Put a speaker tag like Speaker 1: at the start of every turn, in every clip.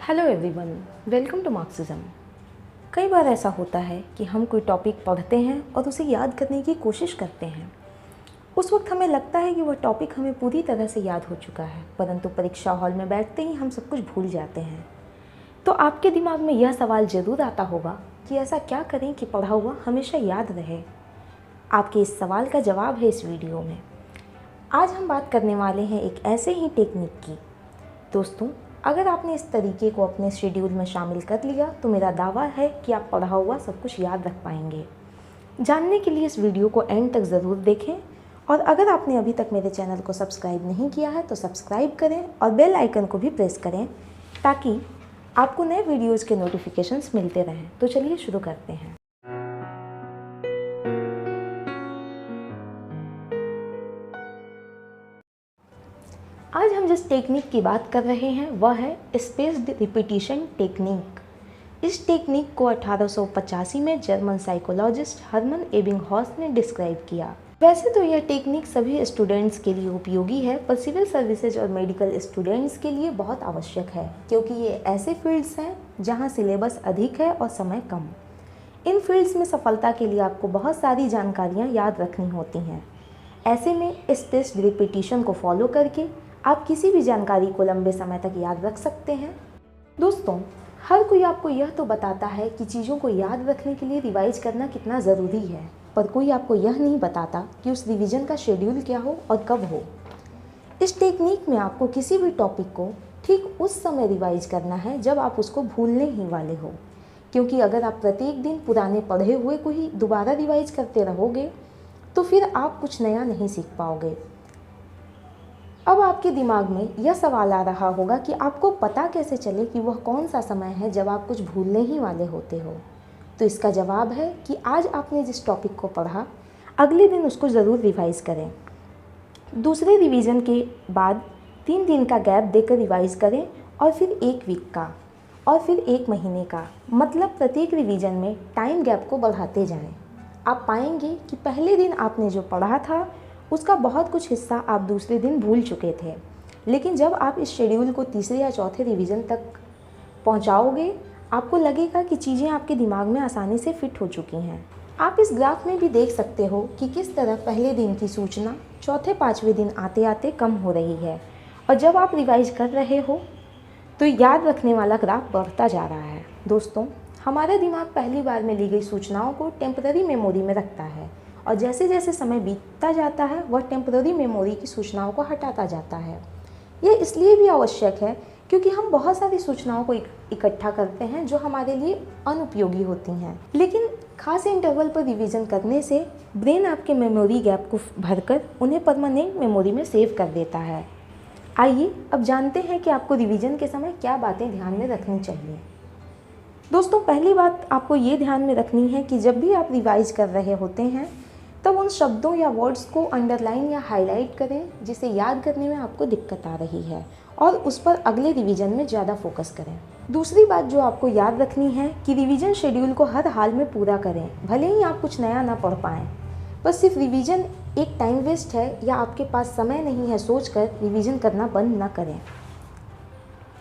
Speaker 1: Hello everyone, welcome to Marxism. कई बार ऐसा होता है कि हम कोई टॉपिक पढ़ते हैं और उसे याद करने की कोशिश करते हैं। उस वक्त हमें लगता है कि वह टॉपिक हमें पूरी तरह से याद हो चुका है, परंतु परीक्षा हॉल में बैठते ही हम सब कुछ भूल जाते हैं। तो आपके दिमाग में यह सवाल ज़रूर आता होगा कि ऐसा क्या करें कि पढ़ा हुआ हमेशा याद रहे। आपके इस सवाल का जवाब है इस वीडियो में। आज हम बात करने वाले हैं एक ऐसे ही टेक्निक की। दोस्तों, अगर आपने इस तरीके को अपने शेड्यूल में शामिल कर लिया तो मेरा दावा है कि आप पढ़ा हुआ सब कुछ याद रख पाएंगे। जानने के लिए इस वीडियो को एंड तक ज़रूर देखें और अगर आपने अभी तक मेरे चैनल को सब्सक्राइब नहीं किया है तो सब्सक्राइब करें और बेल आइकन को भी प्रेस करें ताकि आपको नए वीडियोज़ के नोटिफिकेशंस मिलते रहें। तो चलिए शुरू करते हैं। आज हम जिस टेक्निक की बात कर रहे हैं वह है स्पेस्ड रिपीटिशन टेक्निक। इस टेक्निक को 1885 में जर्मन साइकोलॉजिस्ट हर्मन एबिंगहॉस ने डिस्क्राइब किया। वैसे तो यह टेक्निक सभी स्टूडेंट्स के लिए उपयोगी है, पर सिविल सर्विसेज और मेडिकल स्टूडेंट्स के लिए बहुत आवश्यक है क्योंकि ये ऐसे फील्ड्स हैं जहां सिलेबस अधिक है और समय कम। इन फील्ड्स में सफलता के लिए आपको बहुत सारी जानकारियाँ याद रखनी होती हैं। ऐसे में स्पेस्ड रिपीटिशन को फॉलो करके आप किसी भी जानकारी को लंबे समय तक याद रख सकते हैं। दोस्तों, हर कोई आपको यह तो बताता है कि चीज़ों को याद रखने के लिए रिवाइज करना कितना ज़रूरी है, पर कोई आपको यह नहीं बताता कि उस रिवीजन का शेड्यूल क्या हो और कब हो। इस टेक्निक में आपको किसी भी टॉपिक को ठीक उस समय रिवाइज करना है जब आप उसको भूलने ही वाले हो, क्योंकि अगर आप प्रत्येक दिन पुराने पढ़े हुए को ही दोबारा रिवाइज करते रहोगे तो फिर आप कुछ नया नहीं सीख पाओगे। अब आपके दिमाग में यह सवाल आ रहा होगा कि आपको पता कैसे चले कि वह कौन सा समय है जब आप कुछ भूलने ही वाले होते हो। तो इसका जवाब है कि आज आपने जिस टॉपिक को पढ़ा अगले दिन उसको ज़रूर रिवाइज़ करें। दूसरे रिवीजन के बाद 3 दिन का गैप देकर रिवाइज़ करें और फिर 1 वीक का और फिर 1 महीने का, मतलब प्रत्येक रिवीजन में टाइम गैप को बढ़ाते जाएं। आप पाएंगे कि पहले दिन आपने जो पढ़ा था उसका बहुत कुछ हिस्सा आप दूसरे दिन भूल चुके थे, लेकिन जब आप इस शेड्यूल को तीसरे या चौथे रिवीजन तक पहुंचाओगे आपको लगेगा कि चीज़ें आपके दिमाग में आसानी से फिट हो चुकी हैं। आप इस ग्राफ में भी देख सकते हो कि किस तरह पहले दिन की सूचना चौथे 5वें दिन आते आते कम हो रही है और जब आप रिवाइज कर रहे हो तो याद रखने वाला ग्राफ बढ़ता जा रहा है। दोस्तों, हमारा दिमाग पहली बार में ली गई सूचनाओं को टेम्पररी मेमोरी में रखता है और जैसे जैसे समय बीतता जाता है वह टेम्पररी मेमोरी की सूचनाओं को हटाता जाता है। यह इसलिए भी आवश्यक है क्योंकि हम बहुत सारी सूचनाओं को इकट्ठा करते हैं जो हमारे लिए अनुपयोगी होती हैं, लेकिन खास इंटरवल पर रिवीजन करने से ब्रेन आपके मेमोरी गैप को भरकर उन्हें परमानेंट मेमोरी में सेव कर देता है। आइए अब जानते हैं कि आपको रिवीजन के समय क्या बातें ध्यान में रखनी चाहिए। दोस्तों, पहली बात आपको ये ध्यान में रखनी है कि जब भी आप रिवाइज कर रहे होते हैं तब उन शब्दों या वर्ड्स को अंडरलाइन या हाईलाइट करें जिसे याद करने में आपको दिक्कत आ रही है और उस पर अगले रिवीजन में ज़्यादा फोकस करें। दूसरी बात जो आपको याद रखनी है कि रिवीजन शेड्यूल को हर हाल में पूरा करें, भले ही आप कुछ नया ना पढ़ पाएँ। बस सिर्फ रिवीजन एक टाइम वेस्ट है या आपके पास समय नहीं है सोचकर रिवीजन करना बंद ना करें,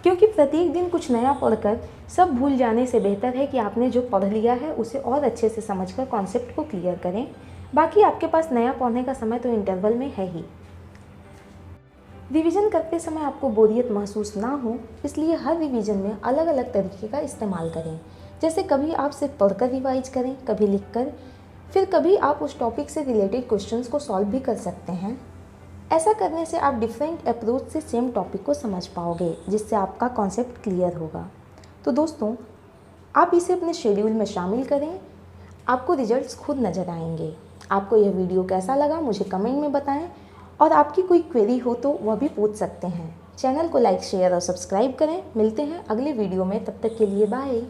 Speaker 1: क्योंकि प्रत्येक दिन कुछ नया पढ़कर सब भूल जाने से बेहतर है कि आपने जो पढ़ लिया है उसे और अच्छे से समझकर कॉन्सेप्ट को क्लियर करें। बाकी आपके पास नया पढ़ने का समय तो इंटरवल में है ही। रिवीजन करते समय आपको बोरियत महसूस ना हो इसलिए हर रिवीजन में अलग अलग तरीके का इस्तेमाल करें। जैसे कभी आप सिर्फ पढ़कर रिवाइज करें, कभी लिखकर, फिर कभी आप उस टॉपिक से रिलेटेड क्वेश्चंस को सॉल्व भी कर सकते हैं। ऐसा करने से आप डिफरेंट अप्रोच से सेम टॉपिक को समझ पाओगे जिससे आपका कॉन्सेप्ट क्लियर होगा। तो दोस्तों, आप इसे अपने शेड्यूल में शामिल करें, आपको रिजल्ट्स खुद नज़र आएंगे। आपको यह वीडियो कैसा लगा मुझे कमेंट में बताएं और आपकी कोई क्वेरी हो तो वह भी पूछ सकते हैं। चैनल को लाइक, शेयर और सब्सक्राइब करें। मिलते हैं अगले वीडियो में, तब तक के लिए बाय।